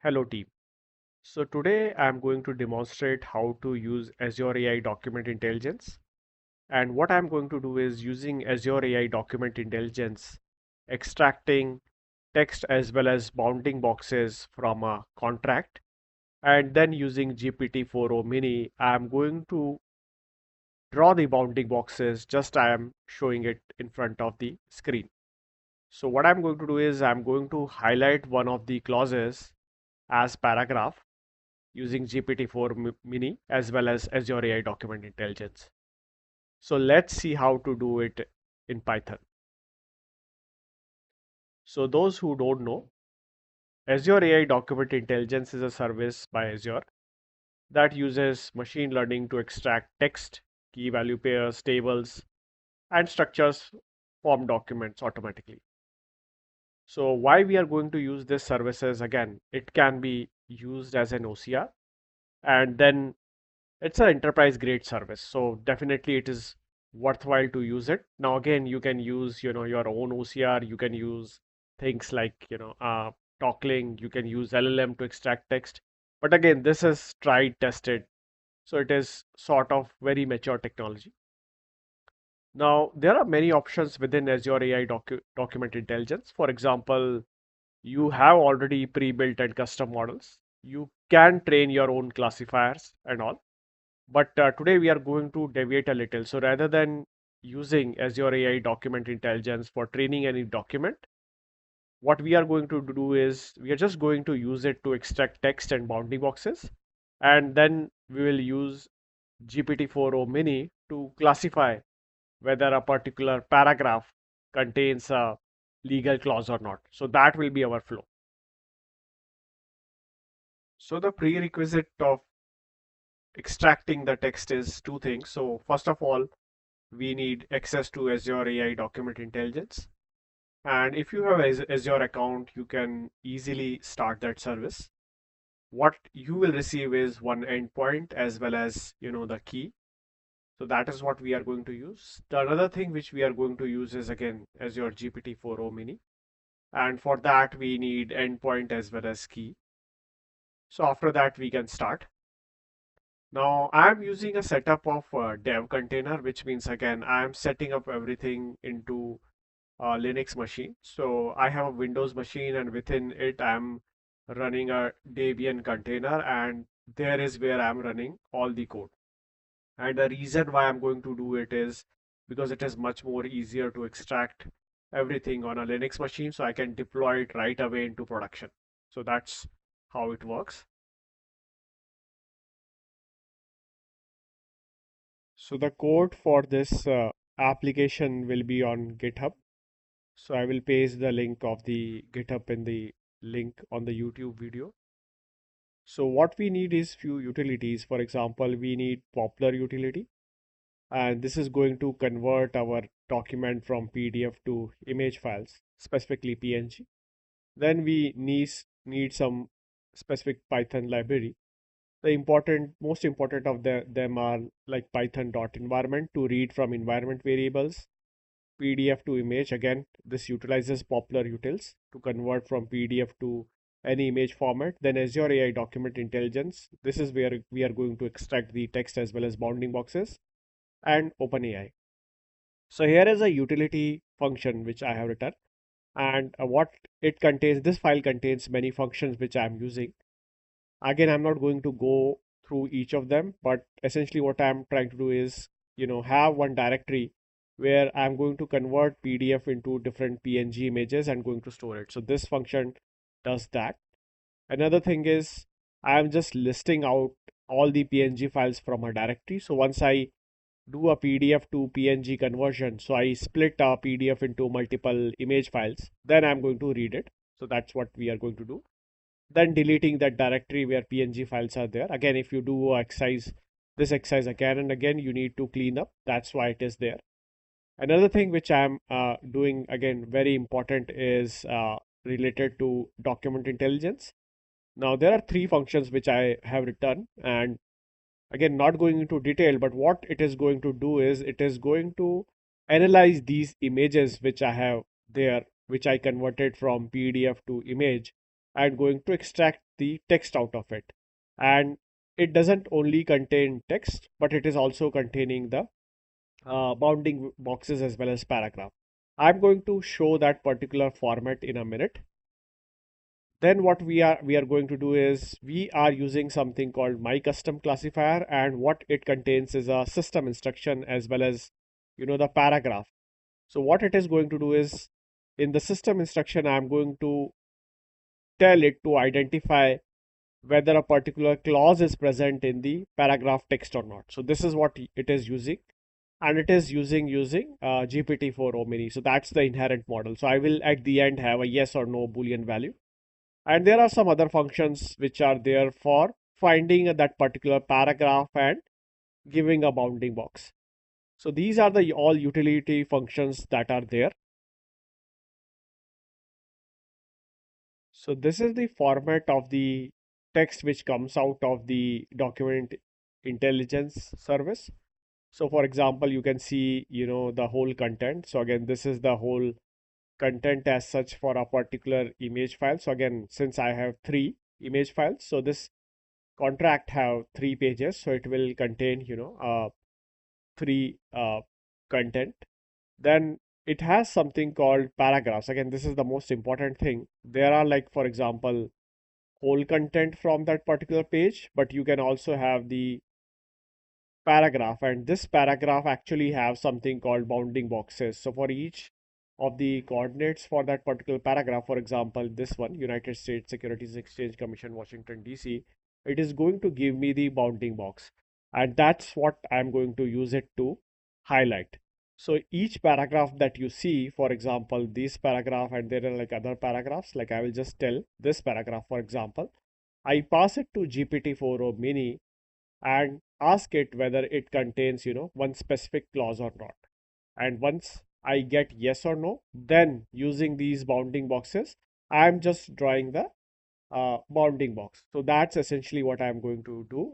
Hello team. So today I'm going to demonstrate how to use Azure AI Document Intelligence. And what I'm going to do is using Azure AI Document Intelligence, extracting text as well as bounding boxes from a contract. And then using GPT-4o Mini, I'm going to draw the bounding boxes just I am showing it in front of the screen. So what I'm going to do is I'm going to highlight one of the clauses as paragraph using GPT-4 Mini as well as Azure AI Document Intelligence. So let's see how to do it in Python. So those who don't know, Azure AI Document Intelligence is a service by Azure that uses machine learning to extract text, key value pairs, tables, and structures from documents automatically. So why we are going to use this services again, it can be used as an OCR, and then it's an enterprise grade service, so definitely it is worthwhile to use it. Now again, you can use your own OCR. You can use things like Talkling. You can use LLM to extract text, but again, this is tried tested, so it is sort of very mature technology. Now there are many options within Azure AI Document Intelligence. For example, you have already pre-built and custom models. You can train your own classifiers and all. But today we are going to deviate a little. So rather than using Azure AI Document Intelligence for training any document, what we are going to do is we are just going to use it to extract text and bounding boxes. And then we will use GPT-4o Mini to classify whether a particular paragraph contains a legal clause or not. So that will be our flow. So the prerequisite of extracting the text is two things. So first of all, we need access to Azure AI Document Intelligence. And if you have Azure account, you can easily start that service. What you will receive is one endpoint as well as the key. So that is what we are going to use. The another thing which we are going to use is again Azure GPT-4o Mini. And for that we need endpoint as well as key. So after that we can start. Now I'm using a setup of a dev container, which means again I'm setting up everything into Linux machine. So I have a Windows machine, and within it, I'm running a Debian container, and there is where I'm running all the code. And the reason why I'm going to do it is because it is much more easier to extract everything on a Linux machine, so I can deploy it right away into production. So that's how it works. So the code for this application will be on GitHub. So I will paste the link of the GitHub in the link on the YouTube video. So what we need is few utilities. For example, we need Poplar utility, and this is going to convert our document from PDF to image files, specifically PNG. Then we need some specific Python library. The most important of them are like python.environment to read from environment variables, PDF to image. Again, this utilizes Poplar utils to convert from PDF to any image format. Then Azure AI Document Intelligence. This is where we are going to extract the text as well as bounding boxes, and OpenAI. So here is a utility function which I have written, and what it contains. This file contains many functions which I am using. Again, I'm not going to go through each of them, but essentially what I'm trying to do is, have one directory where I'm going to convert PDF into different PNG images and going to store it. So this function does that. Another thing is I'm just listing out all the PNG files from a directory. So once I do a PDF to PNG conversion, so I split a PDF into multiple image files, then I'm going to read it. So that's what we are going to do. Then deleting that directory where PNG files are there. Again, if you do this exercise again and again, you need to clean up. That's why it is there. Another thing which I'm doing again, very important, is related to document intelligence. Now, there are three functions which I have written, and again, not going into detail, but what it is going to do is it is going to analyze these images which I have there, which I converted from PDF to image, and going to extract the text out of it. And it doesn't only contain text, but it is also containing the bounding boxes as well as paragraph. I'm going to show that particular format in a minute. Then what we are going to do is we are using something called my custom classifier, and what it contains is a system instruction as well as the paragraph. So what it is going to do is, in the system instruction, I'm going to tell it to identify whether a particular clause is present in the paragraph text or not. So this is what it is using, and it is using GPT-4o Mini. So that's the inherent model. So I will at the end have a yes or no Boolean value, and there are some other functions which are there for finding that particular paragraph and giving a bounding box. So these are the all utility functions that are there. So this is the format of the text which comes out of the document intelligence service. So for example, you can see, the whole content. So again, this is the whole content as such for a particular image file. So again, since I have three image files, so this contract have 3 pages. So it will contain, three content. Then it has something called paragraphs. Again, this is the most important thing. There are, like, for example, whole content from that particular page, but you can also have the paragraph, and this paragraph actually have something called bounding boxes. So for each of the coordinates for that particular paragraph, for example, this one, United States Securities Exchange Commission, Washington, DC, it is going to give me the bounding box, and that's what I'm going to use it to highlight. So each paragraph that you see, for example, this paragraph, and there are like other paragraphs, like I will just tell this paragraph, for example, I pass it to GPT-4o Mini and ask it whether it contains, one specific clause or not. And once I get yes or no, then using these bounding boxes, I'm just drawing the bounding box. So that's essentially what I'm going to do.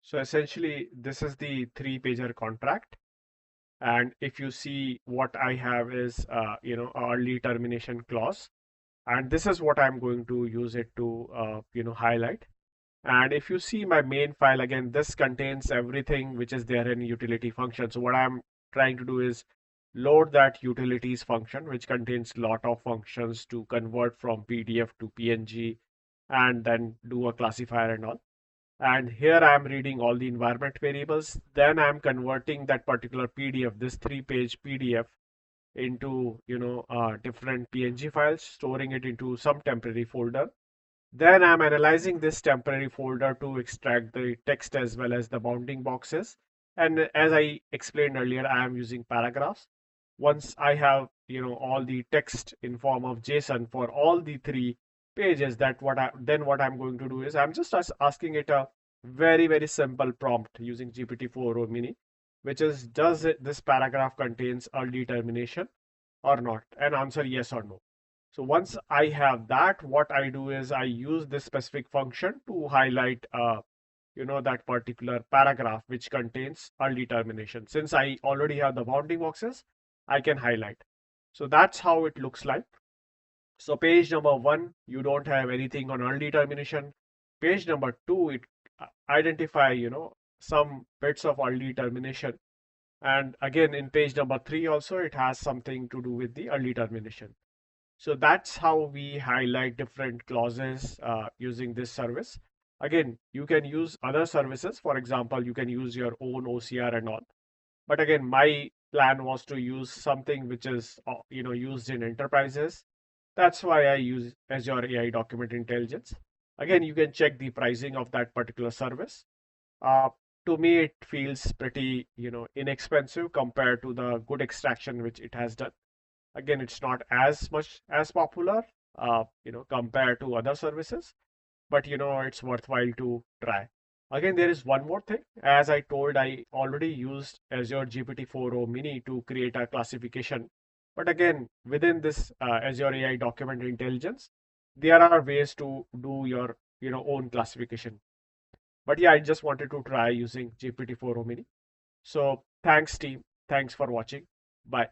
So essentially, this is the 3 pager contract. And if you see, what I have is, early termination clause. And this is what I'm going to use it to, highlight. And if you see my main file, again, this contains everything which is there in utility function. So what I'm trying to do is load that utilities function, which contains lot of functions to convert from PDF to PNG and then do a classifier and all. And here I'm reading all the environment variables. Then I'm converting that particular PDF, this 3 page PDF, into, different PNG files, storing it into some temporary folder. Then I'm analyzing this temporary folder to extract the text as well as the bounding boxes. And as I explained earlier, I am using paragraphs. Once I have, all the text in form of JSON for all the 3 pages, then what I'm going to do is I'm just asking it a very, very simple prompt using GPT-4o Mini, which is, does this paragraph contains early termination or not? And answer yes or no. So once I have that, what I do is I use this specific function to highlight, that particular paragraph which contains early termination. Since I already have the bounding boxes, I can highlight. So that's how it looks like. So page number 1, you don't have anything on early termination. Page number 2, it identify, some bits of early termination. And again, in page number 3 also, it has something to do with the early termination. So that's how we highlight different clauses using this service. Again, you can use other services. For example, you can use your own OCR and all. But again, my plan was to use something which is, used in enterprises. That's why I use Azure AI Document Intelligence. Again, you can check the pricing of that particular service. Uh, to me, it feels pretty, inexpensive compared to the good extraction which it has done. Again, it's not as much as popular, compared to other services, but it's worthwhile to try. Again, there is one more thing. As I told, I already used Azure GPT-4o Mini to create a classification. But again, within this Azure AI Document Intelligence, there are ways to do your, own classification. But yeah, I just wanted to try using GPT-4o Mini. So thanks, team. Thanks for watching. Bye.